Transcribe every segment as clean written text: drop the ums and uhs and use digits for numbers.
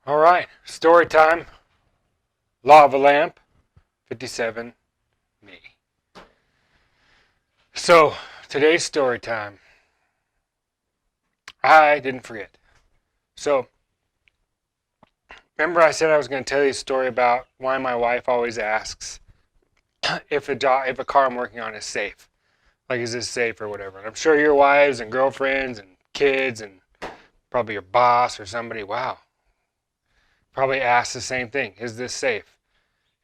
All right, story time. Lava lamp, 57, me. So, today's story time. I didn't forget. So, remember I said I was going to tell you a story about why my wife always asks if a car I'm working on is safe. Like, is this safe or whatever? And I'm sure your wives and girlfriends and kids and probably your boss or somebody, wow, probably asks the same thing. Is this safe?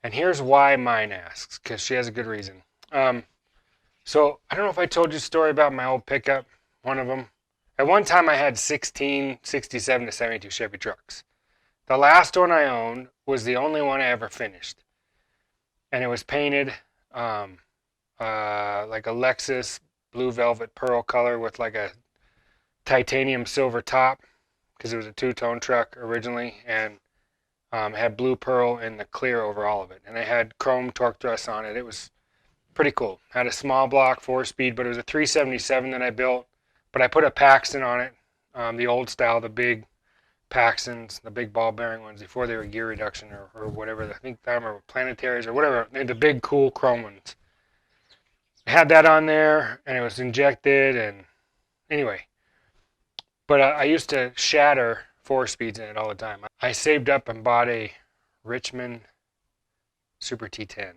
And here's why mine asks, because she has a good reason. Um, So I don't know if I told you a story about my old pickup, one of them. At one time I had 16 67 to 72 Chevy trucks. The last one I owned was the only one I ever finished. And it was painted um, like a Lexus blue velvet pearl color with like a titanium silver top because it was a two-tone truck originally and had blue pearl and the clear over all of it. And it had chrome torque thrusts on it. It was pretty cool. Had a small block 4-speed, but it was a 377 that I built. But I put a Paxton on it, the old style, the big Paxtons, the big ball bearing ones before they were gear reduction or whatever. I think I remember Planetaries or whatever. The big cool chrome ones. I had that on there, and it was injected, and anyway. But I used to shatter 4-speeds in it all the time. I saved up and bought a Richmond Super T10,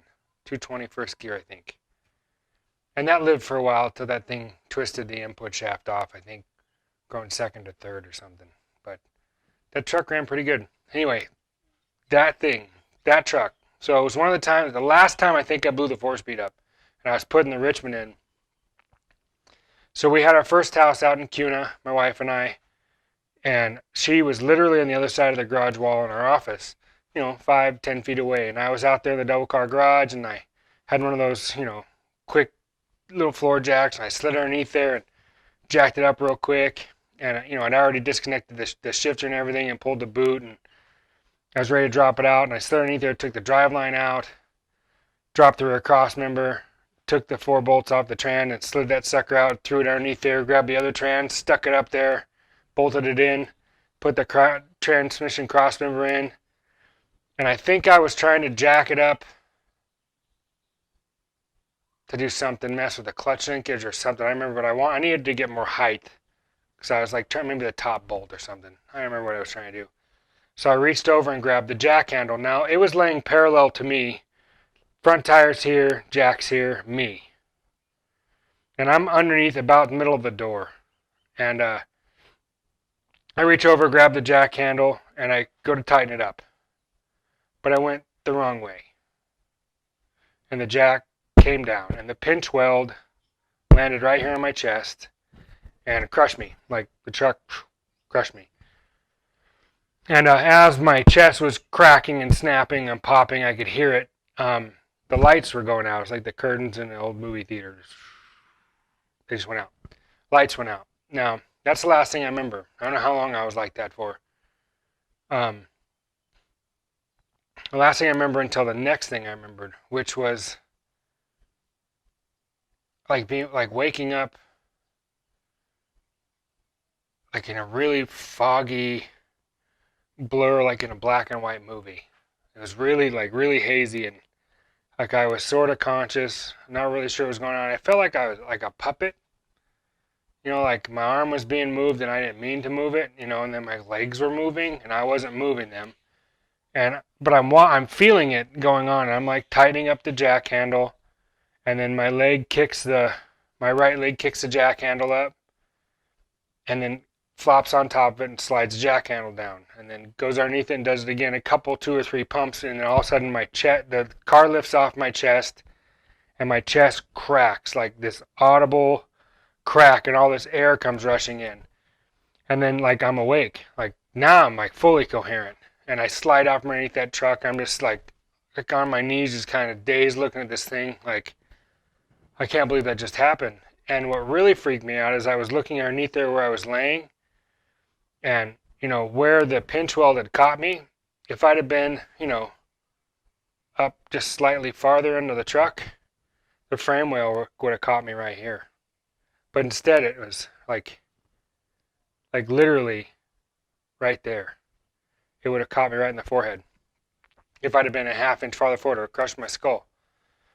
220 first gear, I think. And that lived for a while till that thing twisted the input shaft off, I think, going second to third or something. But that truck ran pretty good. Anyway, that truck. So it was one of the last time I think I blew the 4-speed up. And I was putting the Richmond in. So we had our first house out in Cuna, my wife and I. And she was literally on the other side of the garage wall in our office, 5, 10 feet away. And I was out there in the double car garage and I had one of those, quick little floor jacks, and I slid underneath there and jacked it up real quick. And I'd already disconnected the shifter and everything and pulled the boot, and I was ready to drop it out. And I slid underneath there, took the drive line out, dropped the rear cross member, took the 4 bolts off the tran and slid that sucker out, threw it underneath there, grabbed the other tran, stuck it up there, bolted it in, put the transmission cross member in, and I think I was trying to jack it up to do something, mess with the clutch linkage or something. I remember what I needed to get more height because I was like trying maybe the top bolt or something. I don't remember what I was trying to do. So I reached over and grabbed the jack handle. Now it was laying parallel to me. Front tires here, jacks here, me. And I'm underneath about the middle of the door. And I reach over, grab the jack handle, and I go to tighten it up. But I went the wrong way. And the jack came down, and the pinch weld landed right here on my chest and it crushed me. Like the truck crushed me. And as my chest was cracking and snapping and popping, I could hear it. The lights were going out. It's like the curtains in the old movie theaters. They just went out. Lights went out. Now, that's the last thing I remember. I don't know how long I was like that for. The last thing I remember until the next thing I remembered, which was like waking up like in a really foggy blur, like in a black and white movie. It was really hazy, and like I was sort of conscious, not really sure what was going on. I felt like I was like a puppet, like my arm was being moved and I didn't mean to move it, and then my legs were moving and I wasn't moving them. But I'm feeling it going on. And I'm like tightening up the jack handle, and then my right leg kicks the jack handle up, and then flops on top of it and slides the jack handle down, and then goes underneath it and does it again, a couple, 2 or 3 pumps, and then all of a sudden the car lifts off my chest, and my chest cracks like this audible crack, and all this air comes rushing in, and then like I'm awake, like now I'm like fully coherent, and I slide out from underneath that truck. I'm just like on my knees, just kind of dazed, looking at this thing, like I can't believe that just happened. And what really freaked me out is I was looking underneath there where I was laying. And, where the pinch weld had caught me, if I'd have been, up just slightly farther into the truck, the frame wheel would have caught me right here. But instead it was like literally right there. it would have caught me right in the forehead. If I'd have been a half-inch farther forward, it would have crushed my skull.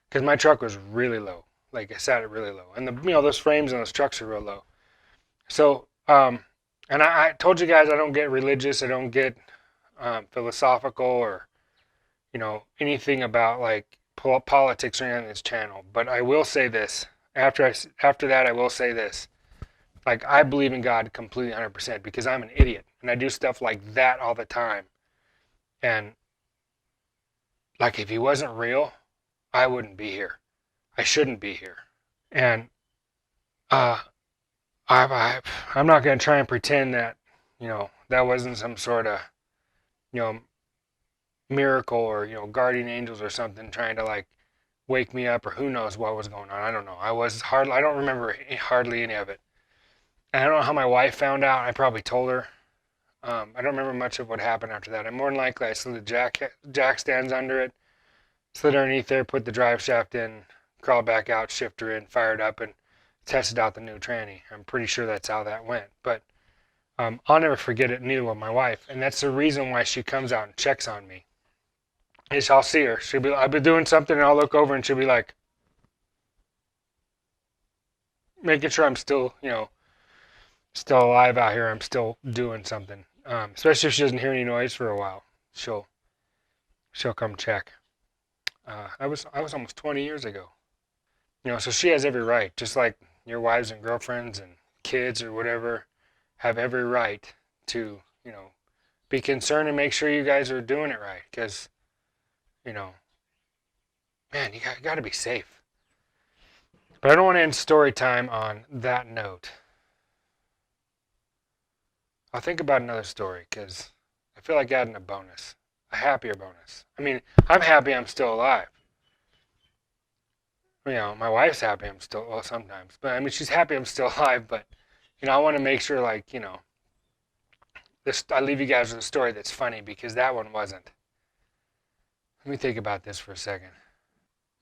Because my truck was really low. Like I sat it really low. And those frames on those trucks are real low. So, and I told you guys I don't get religious. I don't get philosophical or, anything about like politics or anything on this channel. But I will say this. After that, I will say this. Like, I believe in God completely 100% because I'm an idiot. And I do stuff like that all the time. And, like, if he wasn't real, I wouldn't be here. I shouldn't be here. And I'm not going to try and pretend that, that wasn't some sort of, miracle or, guardian angels or something trying to, like, wake me up or who knows what was going on. I don't know. I don't remember hardly any of it. And I don't know how my wife found out. I probably told her. I don't remember much of what happened after that. More than likely, I slid the jack stands under it, slid underneath there, put the drive shaft in, crawled back out, shifter in, fired up, and tested out the new tranny. I'm pretty sure that's how that went. But I'll never forget it, neither will my wife. And that's the reason why she comes out and checks on me. Is I'll see her. I'll be doing something, and I'll look over, and she'll be like, making sure I'm still, still alive out here. I'm still doing something. Especially if she doesn't hear any noise for a while. She'll come check. I was almost 20 years ago. So she has every right, just like your wives and girlfriends and kids or whatever have every right to, be concerned and make sure you guys are doing it right. Because, man, you got to be safe. But I don't want to end story time on that note. I'll think about another story because I feel like adding a bonus, a happier bonus. I mean, I'm happy I'm still alive. My wife's happy I'm still, well, sometimes. But, I mean, she's happy I'm still alive, but, I want to make sure, like, I leave you guys with a story that's funny because that one wasn't. Let me think about this for a second.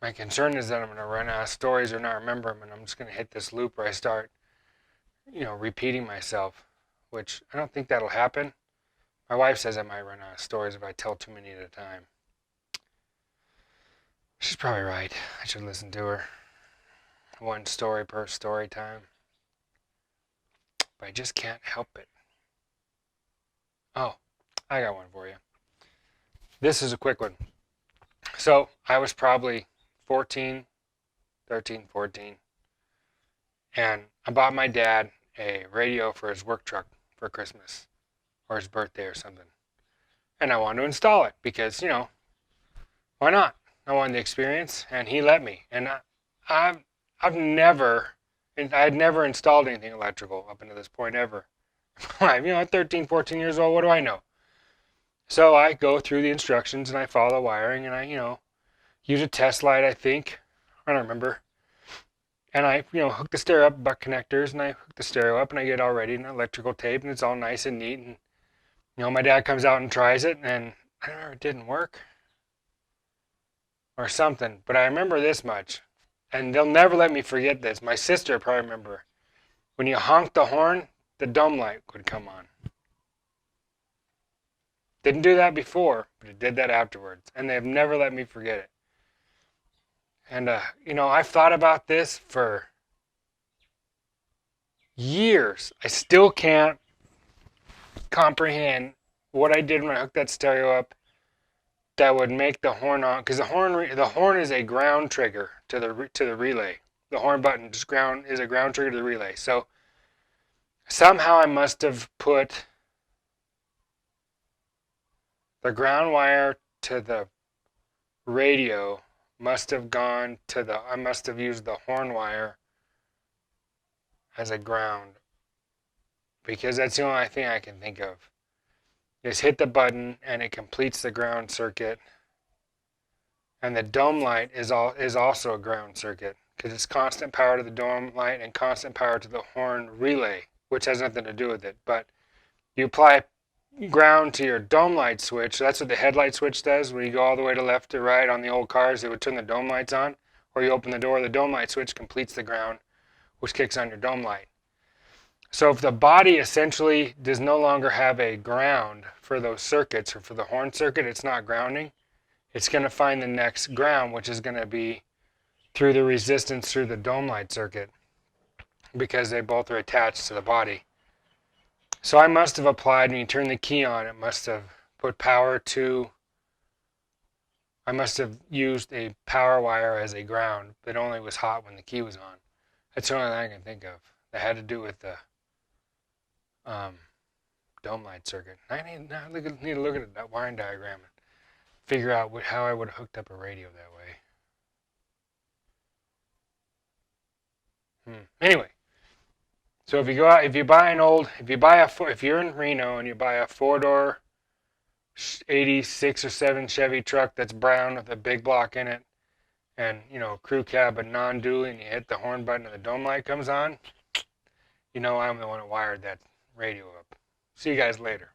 My concern is that I'm going to run out of stories or not remember them, and I'm just going to hit this loop where I start, repeating myself, which I don't think that'll happen. My wife says I might run out of stories if I tell too many at a time. She's probably right. I should listen to her. One story per story time. But I just can't help it. Oh, I got one for you. This is a quick one. So, I was probably 13, 14. And I bought my dad a radio for his work truck for Christmas. Or his birthday or something. And I wanted to install it because, why not? I wanted the experience, and he let me. And I had never installed anything electrical up until this point ever. At 13, 14 years old, what do I know? So I go through the instructions, and I follow the wiring, and I, use a test light, I think. I don't remember. And I, hook the stereo up, buck connectors, and I hook the stereo up, and I get it all ready, and electrical tape, and it's all nice and neat. And, my dad comes out and tries it, and I don't know, it didn't work. Or something. But I remember this much. And they'll never let me forget this. My sister probably remember. When you honk the horn, the dome light would come on. Didn't do that before, but it did that afterwards. And they've never let me forget it. And, I've thought about this for years. I still can't comprehend what I did when I hooked that stereo up that would make the horn on, because the horn is a ground trigger to the relay. The horn button is a ground trigger to the relay. So somehow I must have put the ground wire to the radio must have gone to I must have used the horn wire as a ground, because that's the only thing I can think of. Just hit the button and it completes the ground circuit. And the dome light is also a ground circuit because it's constant power to the dome light and constant power to the horn relay, which has nothing to do with it. But you apply ground to your dome light switch. So that's what the headlight switch does. When you go all the way to left to right on the old cars, it would turn the dome lights on. Or you open the door, the dome light switch completes the ground, which kicks on your dome light. So if the body essentially does no longer have a ground for those circuits, or for the horn circuit, it's not grounding, it's going to find the next ground, which is going to be through the resistance through the dome light circuit, because they both are attached to the body. So I must have applied, when you turn the key on, it must have put power to, I must have used a power wire as a ground that only was hot when the key was on. That's the only thing I can think of that had to do with the um, dome light circuit. I need to look at that wiring diagram and figure out how I would have hooked up a radio that way. Anyway, so if you go out, if you're in Reno and you buy a 4-door 86 or 7 Chevy truck that's brown with a big block in it, and crew cab but non-dually, and you hit the horn button and the dome light comes on, I'm the one that wired that radio up. See you guys later.